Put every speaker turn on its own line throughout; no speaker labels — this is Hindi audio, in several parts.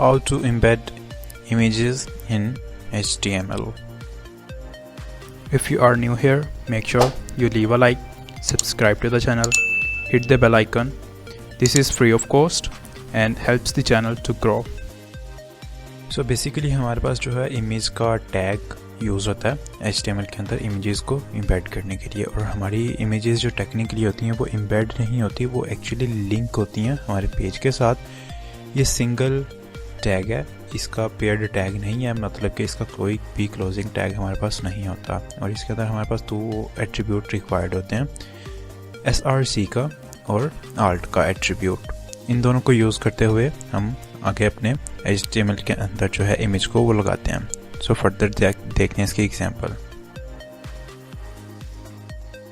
How to embed images in HTML. If you are new here, make sure you leave a like, subscribe to the channel, hit the bell icon. This is free of cost and helps the channel to grow. So basically हमारे पास जो है इमेज का टैग यूज़ होता है HTML के अंदर इमेजेस को इम्बेड करने के लिए, और हमारी इमेजेस जो टेक्निकली होती हैं वो इम्बेड नहीं होती, वो एक्चुअली लिंक होती हैं हमारे पेज के साथ। ये सिंगल टैग है, इसका पेयर्ड टैग नहीं है, मतलब कि इसका कोई भी क्लोजिंग टैग हमारे पास नहीं होता। और इसके अंदर हमारे पास दो एट्रीब्यूट रिक्वायर्ड होते हैं, src का और alt का एट्रीब्यूट। इन दोनों को यूज़ करते हुए हम आगे अपने HTML के अंदर जो है इमेज को वो लगाते हैं। सो फर्दर देखते हैं इसकी एग्जांपल।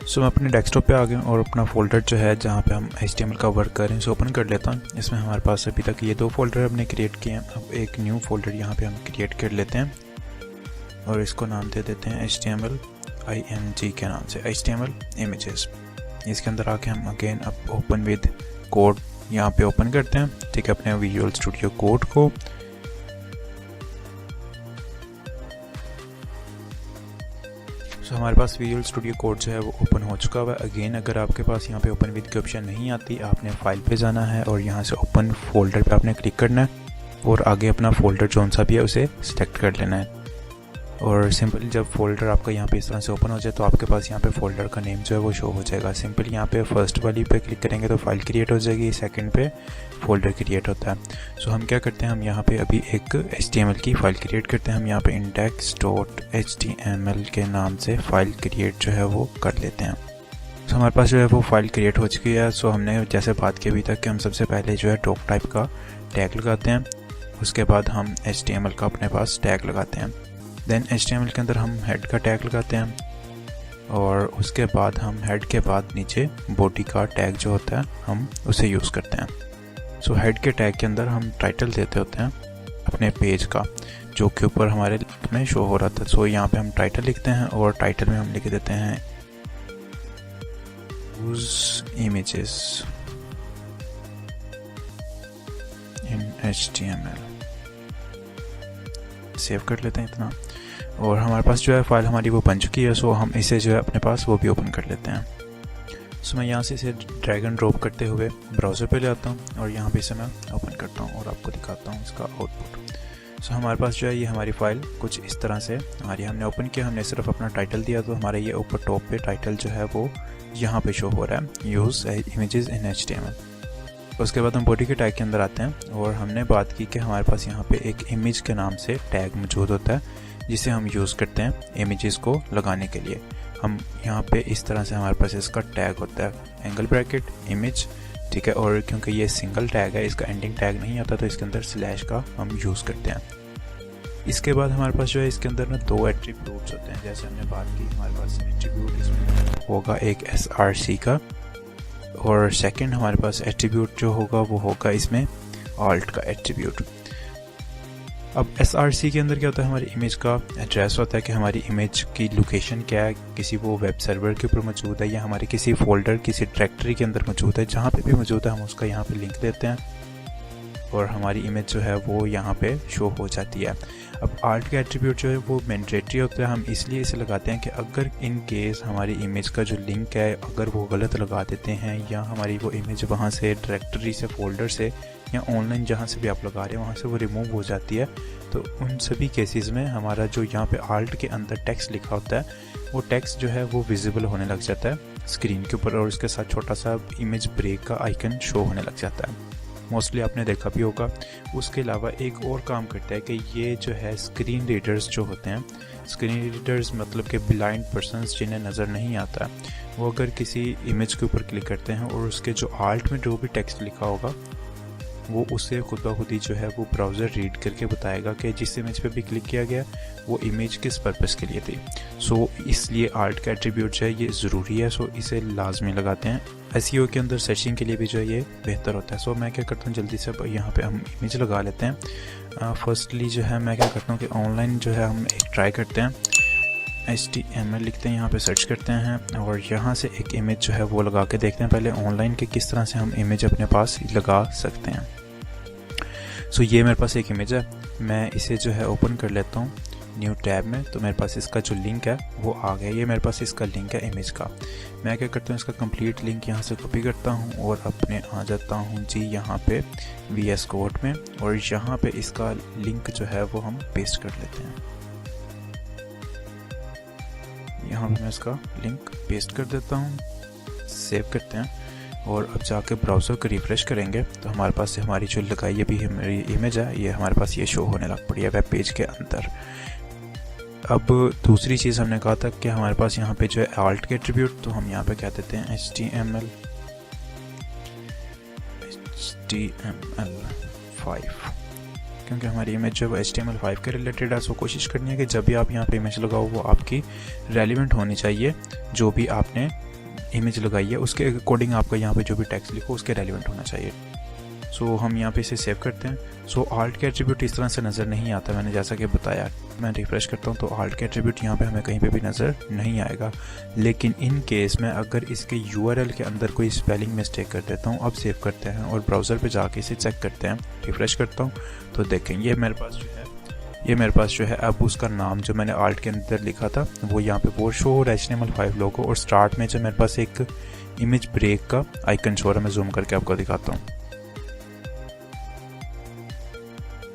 सो मैं अपने डेस्कटॉप पे आ गया और अपना फोल्डर जो है जहाँ पे हम HTML का वर्क कर रहे हैं उसे ओपन कर लेता हूँ। इसमें हमारे पास अभी तक ये दो फोल्डर हमने क्रिएट किए हैं। अब एक न्यू फोल्डर यहाँ पे हम क्रिएट कर लेते हैं और इसको नाम दे देते हैं HTML img के नाम से, HTML images। इसके अंदर आके हम अगेन अब ओपन विद कोड यहाँ पे ओपन करते हैं, ठीक है, अपने विजुअल स्टूडियो कोड को। सो हमारे पास विजुअल स्टूडियो कोड जो है वो ओपन हो चुका हुआ है। अगेन अगर आपके पास यहाँ पे ओपन विद की ऑप्शन नहीं आती, आपने फाइल पे जाना है और यहाँ से ओपन फोल्डर पे आपने क्लिक करना है और आगे अपना फोल्डर जौन सा भी है उसे सिलेक्ट कर लेना है। और सिंपली जब फोल्डर आपका यहाँ पे इस तरह से ओपन हो जाए तो आपके पास यहाँ पे फोल्डर का नेम जो है वो शो हो जाएगा। सिंपल यहाँ पे फर्स्ट वाली पे क्लिक करेंगे तो फाइल क्रिएट हो जाएगी, सेकंड पे फोल्डर क्रिएट होता है। सो हम क्या करते हैं, हम यहाँ पे अभी एक HTML की फाइल क्रिएट करते हैं। हम यहाँ पे index.html के नाम से फाइल क्रिएट जो है वो कर लेते हैं। सो हमारे पास जो है वो फाइल क्रिएट हो चुकी है। सो हमने जैसे बात की अभी तक कि हम सबसे पहले जो है डॉक टाइप का टैग लगाते हैं, उसके बाद हम HTML का अपने पास टैग लगाते हैं। देन HTML के अंदर हम हेड का टैग लगाते हैं और उसके बाद हम हेड के बाद नीचे बॉडी का टैग जो होता है हम उसे यूज़ करते हैं। सो हेड के टैग के अंदर हम टाइटल देते होते हैं अपने पेज का, जो के ऊपर हमारे में शो हो रहा था। सो यहाँ पे हम टाइटल लिखते हैं और टाइटल में हम लिख देते हैं use images in HTML। Save कर लेते हैं इतना, और हमारे पास जो है फाइल हमारी वो बन चुकी है। सो हम इसे जो है अपने पास वो भी ओपन कर लेते हैं। सो मैं यहाँ से इसे ड्रैग एंड ड्रॉप करते हुए ब्राउज़र पे ले आता हूँ और यहाँ पे इसे मैं ओपन करता हूँ और आपको दिखाता हूँ इसका आउटपुट। सो हमारे पास जो है ये हमारी फ़ाइल कुछ इस तरह से हमारी हमने ओपन किया, हमने सिर्फ अपना टाइटल दिया तो हमारे ये ऊपर टॉप पे टाइटल जो है वो यहाँ पे शो हो रहा है, यूज़ इमेजेस इन HTML। उसके बाद हम बॉडी के टैग के अंदर आते हैं और हमने बात की कि हमारे पास यहाँ पे एक इमेज के नाम से टैग मौजूद होता है जिसे हम यूज़ करते हैं इमेजेस को लगाने के लिए। हम यहाँ पे इस तरह से हमारे पास इसका टैग होता है, एंगल ब्रैकेट इमेज, ठीक है। और क्योंकि ये सिंगल टैग है, इसका एंडिंग टैग नहीं आता, तो इसके अंदर स्लैश का हम यूज़ करते हैं। इसके बाद हमारे पास जो है इसके अंदर ना दो एट्रीब्यूट्स होते हैं, जैसे हमने बात की हमारे पास एट्रीब्यूट इसमें होगा एक src का, और सेकंड हमारे पास एट्रीब्यूट जो होगा वो होगा इसमें alt का एट्रीब्यूट। अब src के अंदर क्या होता है, हमारी इमेज का एड्रेस होता है कि हमारी इमेज की लोकेशन क्या है, किसी वो वेब सर्वर के ऊपर मौजूद है या हमारे किसी फोल्डर किसी डायरेक्टरी के अंदर मौजूद है। जहाँ पे भी मौजूद है हम उसका यहाँ पे लिंक देते हैं और हमारी इमेज जो है वो यहाँ पे शो हो जाती है। अब alt का एट्रीब्यूट जो है वो मैंडेटरी होता है, हम इसलिए इसे लगाते हैं कि अगर इन केस हमारी इमेज का जो लिंक है अगर वो गलत लगा देते हैं या हमारी वो इमेज वहाँ से डायरेक्टरी से फोल्डर से या ऑनलाइन जहाँ से भी आप लगा रहे हैं वहाँ से वो रिमूव हो जाती है, तो उन सभी केसेस में हमारा जो यहाँ पे alt के अंदर टेक्स्ट लिखा होता है वो टेक्स्ट जो है वो विजिबल होने लग जाता है स्क्रीन के ऊपर और उसके साथ छोटा सा इमेज ब्रेक का आइकन शो होने लग जाता है। मोस्टली आपने देखा भी होगा। उसके अलावा एक और काम करता है कि ये जो है स्क्रीन रीडर्स जो होते हैं, स्क्रीन रीडर्स मतलब कि ब्लाइंड पर्सनस जिन्हें नज़र नहीं आता, वो अगर किसी इमेज के ऊपर क्लिक करते हैं और उसके जो alt में जो भी टेक्स्ट लिखा होगा वो उससे खुद ब खुद ही जो है वो ब्राउज़र रीड करके बताएगा कि जिस इमेज पे भी क्लिक किया गया वो इमेज किस पर्पस के लिए थी। सो इसलिए alt का एट्रीब्यूट जो है ये ज़रूरी है। सो इसे लाजमी लगाते हैं। SEO के अंदर सर्चिंग के लिए भी जो है ये बेहतर होता है। सो मैं क्या करता हूँ, जल्दी से यहाँ पे हम इमेज लगा लेते हैं। फर्स्टली जो है मैं क्या करता हूँ कि ऑनलाइन जो है हम एक ट्राई करते हैं, HTML लिखते हैं, यहाँ पे सर्च करते हैं और यहाँ से एक इमेज जो है वो लगा के देखते हैं पहले ऑनलाइन के किस तरह से हम इमेज अपने पास लगा सकते हैं। सो ये मेरे पास एक इमेज है, मैं इसे जो है ओपन कर लेता हूँ न्यू टैब में। तो मेरे पास इसका जो लिंक है वो आ गया, ये मेरे पास इसका लिंक है इमेज का। मैं क्या करता हूँ, इसका कंप्लीट लिंक यहाँ से कॉपी करता हूँ और अपने आ जाता हूँ जी यहाँ पे VS कोड में, और यहाँ पे इसका लिंक जो है वो हम पेस्ट कर लेते हैं। यहाँ पे मैं इसका लिंक पेस्ट कर देता हूँ, सेव करते हैं, और अब जाके ब्राउज़र को रिफ्रेश करेंगे तो हमारे पास हमारी जो लगाई अभी हमारी इमेज है ये हमारे पास ये शो होने लग पड़ी है वेब पेज के अंदर। अब दूसरी चीज़ हमने कहा था कि हमारे पास यहाँ पे जो है आल्ट के एट्रीब्यूट, तो हम यहाँ पे कह देते हैं HTML5, क्योंकि हमारी इमेज जो है HTML5 के रिलेटेड है। सो कोशिश करनी है कि जब भी आप यहाँ पे इमेज लगाओ वो आपकी रेलिवेंट होनी चाहिए, जो भी आपने इमेज लगाई है उसके अकॉर्डिंग आपका यहाँ पे जो भी टेक्स्ट लिखो उसके रेलिवेंट होना चाहिए। सो हम यहाँ पे इसे सेव करते हैं। सो आल्ट के एट्रीब्यूट इस तरह से नज़र नहीं आता, मैंने जैसा कि बताया। मैं रिफ्रेश करता हूँ तो आल्ट के एट्रीब्यूट यहाँ पे हमें कहीं पे भी नज़र नहीं आएगा, लेकिन इन केस में अगर इसके URL के अंदर कोई स्पेलिंग मिस्टेक कर देता हूँ, अब सेव करते हैं और ब्राउज़र पे जाके इसे चेक करते हैं। रिफ्रेश करता हूँ तो देखें ये मेरे पास जो है अब उसका नाम जो मैंने आल्ट के अंदर लिखा था वो यहाँ पे वो शो हो रहा है HTML5 लोगो, और स्टार्ट में जो मेरे पास एक इमेज ब्रेक का आइकन शो रहा है। मैं जूम करके आपको दिखाता हूँ।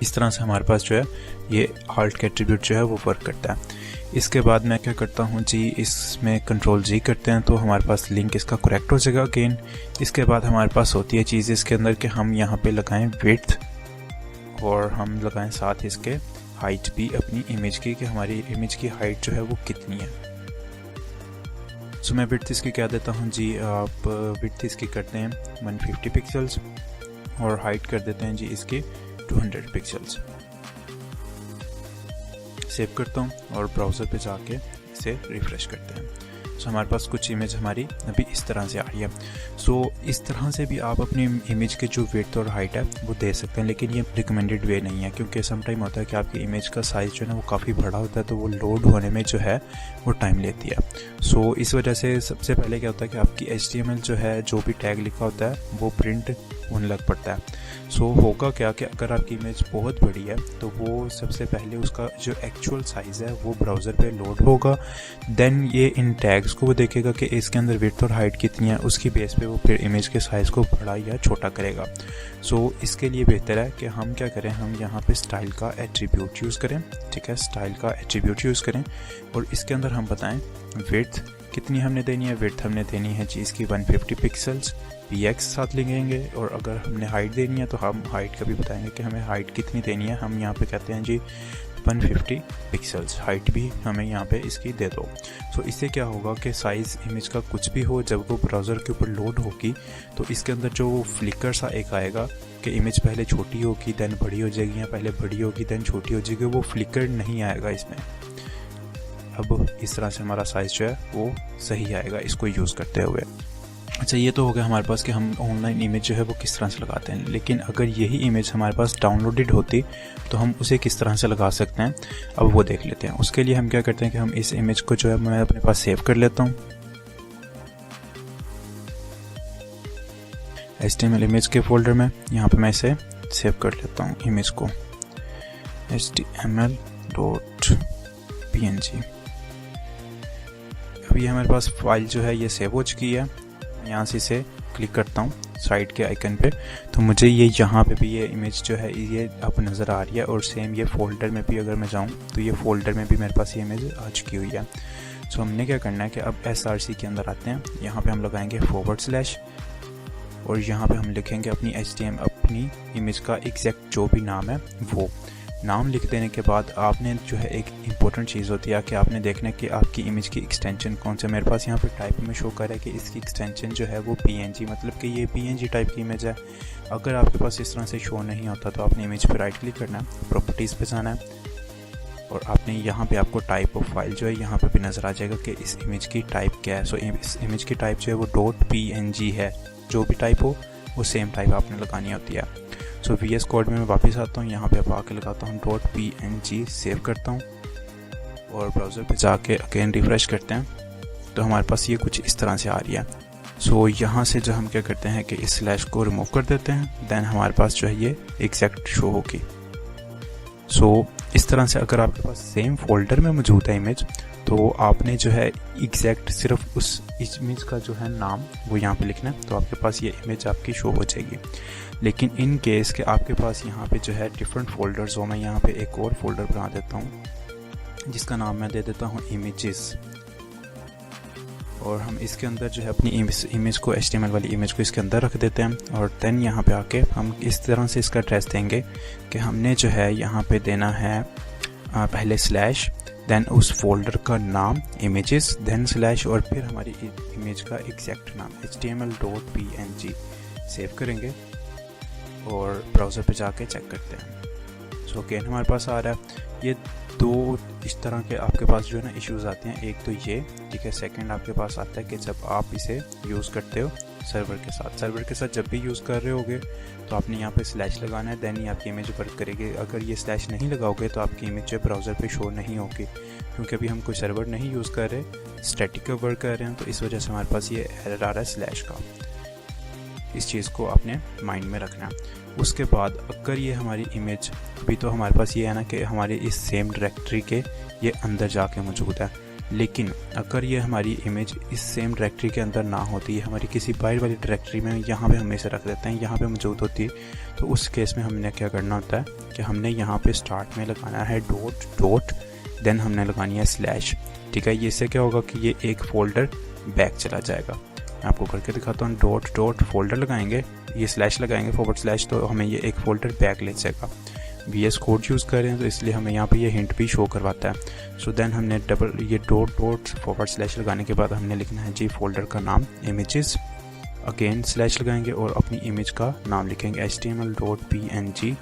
इस तरह से हमारे पास जो है ये आल्ट का एट्रीब्यूट जो है वो वर्क करता है। इसके बाद मैं क्या करता हूँ जी, इसमें Ctrl+G करते हैं तो हमारे पास लिंक इसका करेक्ट हो जाएगा अगेन। इसके बाद हमारे पास होती है चीज़ इसके अंदर कि हम यहाँ पे लगाएं विड्थ, और हम लगाएं साथ इसके हाइट भी अपनी इमेज की, कि हमारी इमेज की हाइट जो है वो कितनी है। सो मैं विड्थ इसकी क्या देता हूँ जी, आप विड्थ इसकी करते हैं 150 पिक्सल्स और हाइट कर देते हैं जी इसकी 200 पिक्सल्स। सेव करता हूँ और ब्राउज़र पे जाके इसे रिफ्रेश करते हैं। सो हमारे पास कुछ इमेज हमारी अभी इस तरह से आ रही है। सो इस तरह से भी आप अपनी इमेज के जो विड्थ और हाइट है वो दे सकते हैं, लेकिन ये रिकमेंडेड वे नहीं है, क्योंकि समटाइम होता है कि आपकी इमेज का साइज़ जो है ना वो काफ़ी बड़ा होता है, तो वो लोड होने में जो है वो टाइम लेती है। सो इस वजह से सबसे पहले क्या होता है कि आपकी HTML जो है जो भी टैग लिखा होता है वो प्रिंट होने लग पड़ता है। सो होगा क्या कि अगर आपकी इमेज बहुत बड़ी है तो वो सबसे पहले उसका जो एक्चुअल साइज़ है वो ब्राउज़र पे लोड होगा, देन ये इन टैग्स को वो देखेगा कि इसके अंदर विड्थ और हाइट कितनी है, उसकी बेस पे वो फिर इमेज के साइज़ को बड़ा या छोटा करेगा। सो इसके लिए बेहतर है कि हम क्या करें, हम यहाँ पे स्टाइल का एट्रीब्यूट यूज़ करें। ठीक है, स्टाइल का एट्रीब्यूट यूज़ करें और इसके अंदर हम बताएं विड्थ कितनी हमने देनी है। विड्थ हमने देनी है जी इसकी 150 पिक्सल्स, px साथ लिखेंगे, और अगर हमने हाइट देनी है तो हम हाइट का भी बताएंगे कि हमें हाइट कितनी देनी है। हम यहाँ पे कहते हैं जी 150 पिक्सल्स, हाइट भी हमें यहाँ पे इसकी दे दो। सो इससे क्या होगा कि साइज़ इमेज का कुछ भी हो, जब वो ब्राउज़र के ऊपर लोड होगी तो इसके अंदर जो फ्लिकर सा एक आएगा कि इमेज पहले छोटी होगी देन बड़ी हो जाएगी, या पहले बड़ी होगी देन छोटी हो जाएगी, वो फ्लिकर नहीं आएगा इसमें। अब इस तरह से हमारा साइज़ जो है वो सही आएगा इसको यूज़ करते हुए। अच्छा, ये तो हो गया हमारे पास कि हम ऑनलाइन इमेज जो है वो किस तरह से लगाते हैं, लेकिन अगर यही इमेज हमारे पास डाउनलोडेड होती तो हम उसे किस तरह से लगा सकते हैं, अब वो देख लेते हैं। उसके लिए हम क्या करते हैं कि हम इस इमेज को जो है मैं अपने पास सेव कर लेता हूँ HTML इमेज के फोल्डर में। यहाँ पे मैं इसे सेव कर लेता हूँ इमेज को HTML.png। अब ये हमारे पास फाइल जो है ये सेव हो चुकी है। यहाँ से इसे क्लिक करता हूँ साइड के आइकन पे, तो मुझे ये यहाँ पे भी ये इमेज जो है ये अब नज़र आ रही है, और सेम ये फोल्डर में भी अगर मैं जाऊँ तो ये फोल्डर में भी मेरे पास ये इमेज आ चुकी हुई है। सो हमने क्या करना है कि अब src के अंदर आते हैं, यहाँ पे हम लगाएंगे / और यहाँ पे हम लिखेंगे अपनी इमेज का एग्जैक्ट जो भी नाम है वो नाम लिख देने के बाद आपने जो है एक इम्पोर्टेंट चीज़ होती है कि आपने देखना है कि आपकी इमेज की एक्सटेंशन कौन सा। मेरे पास यहाँ पे टाइप में शो कर रहा है कि इसकी एक्सटेंशन जो है वो PNG, मतलब कि ये PNG टाइप की इमेज है। अगर आपके पास इस तरह से शो नहीं होता तो आपने इमेज पे राइट क्लिक करना है, प्रॉपर्टीज़ पे जाना है, और आपने यहाँ पे आपको टाइप ऑफ फाइल जो है यहाँ पे भी नज़र आ जाएगा कि इस इमेज की टाइप क्या है। सो इस इमेज की टाइप जो है वो .png है, जो भी टाइप हो वो सेम टाइप आपने लगानी होती है। सो VS कोड में मैं वापस आता हूँ, यहाँ पे अब आके लगाता हूँ .png, सेव करता हूँ और ब्राउज़र पे जाके अगेन रिफ्रेश करते हैं तो हमारे पास ये कुछ इस तरह से आ रही है। सो यहाँ से जो हम क्या करते हैं कि इस स्लैश को रिमूव कर देते हैं, देन हमारे पास जो है ये एग्जैक्ट शो होगी। सो इस तरह से अगर आपके पास सेम फोल्डर में मौजूद है इमेज, तो आपने जो है एग्जैक्ट सिर्फ उस इमेज का जो है नाम वो यहाँ पे लिखना है, तो आपके पास ये इमेज आपकी शो हो जाएगी। लेकिन इन केस के आपके पास यहाँ पे जो है डिफरेंट फोल्डर्स हो, मैं यहाँ पे एक और फोल्डर बना देता हूँ जिसका नाम मैं दे देता हूँ इमेजेस, और हम इसके अंदर जो है अपनी इमेज को HTML वाली इमेज को इसके अंदर रख देते हैं। और देन यहाँ पे आके हम इस तरह से इसका एड्रेस देंगे कि हमने जो है यहाँ पे देना है पहले स्लैश, देन उस फोल्डर का नाम इमेजेस, देन स्लैश, और फिर हमारी इमेज का एग्जैक्ट नाम html.png सेव करेंगे और ब्राउज़र पे जाके चेक करते हैं। सो अगेन हमारे पास आ रहा है। ये दो इस तरह के आपके पास जो है ना इश्यूज़ आते हैं, एक तो ये, ठीक है। सेकंड आपके पास आता है कि जब आप इसे यूज़ करते हो सर्वर के साथ जब भी यूज़ कर रहे होगे तो आपने यहाँ पे स्लैश लगाना है, देन ही आपकी इमेज वर्क करेगी। अगर ये स्लैश नहीं लगाओगे तो आपकी इमेज जो ब्राउज़र पे शो नहीं होगी, क्योंकि अभी हम कोई सर्वर नहीं यूज़ कर रहे, स्टैटिक का वर्क कर रहे हैं, तो इस वजह से हमारे पास ये एरर आ रहा है स्लैश का। इस चीज़ को आपने माइंड में रखना है। उसके बाद अगर ये हमारी इमेज, अभी तो हमारे पास ये है ना कि हमारे इस सेम डायरेक्टरी के ये अंदर जाके मौजूद है, लेकिन अगर ये हमारी इमेज इस सेम डायरेक्टरी के अंदर ना होती है, हमारी किसी बाहर वाली डायरेक्टरी में, यहाँ पे हम इसे रख देते हैं, यहाँ पे मौजूद होती है, तो उस केस में हमने क्या करना होता है कि हमने यहाँ पे स्टार्ट में लगाना है डॉट, देन हमने लगानी है स्लैश, ठीक है। ये इससे क्या होगा कि ये एक फोल्डर बैक चला जाएगा। मैं आपको करके दिखाता हूँ। डॉट फोल्डर लगाएंगे, ये स्लैश लगाएंगे /, तो हमें ये एक फोल्डर बैक ले जाएगा। VS कोड यूज़ कर रहे हैं तो इसलिए हमें यहाँ पे ये हिंट भी शो करवाता है। सो देन हमने ये डॉट / लगाने के बाद हमने लिखना है जी फोल्डर का नाम इमेजेस, अगेन स्लैश लगाएंगे और अपनी इमेज का नाम लिखेंगे html.png,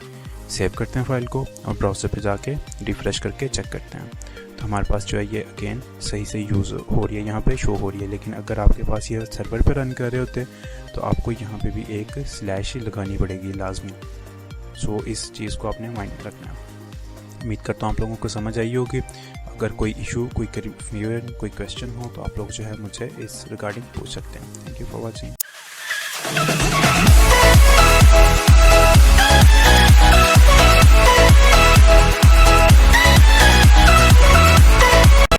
सेव करते हैं फाइल को और ब्राउज़र पे जाके रिफ़्रेश करके चेक करते हैं, तो हमारे पास जो है ये अगेन सही से यूज़ हो रही है, यहाँ पे शो हो रही है। लेकिन अगर आपके पास ये सर्वर पे रन कर रहे होते तो आपको यहाँ पे भी एक स्लैश लगानी पड़ेगी लाजमी। सो इस चीज़ को आपने माइंड में रखना है। उम्मीद करता हूँ आप लोगों को समझ आई होगी। अगर कोई इशू, कोई कन्फ्यूजन, कोई क्वेश्चन हो तो आप लोग जो है मुझे इस रिगार्डिंग पूछ सकते हैं। Thank you for watching.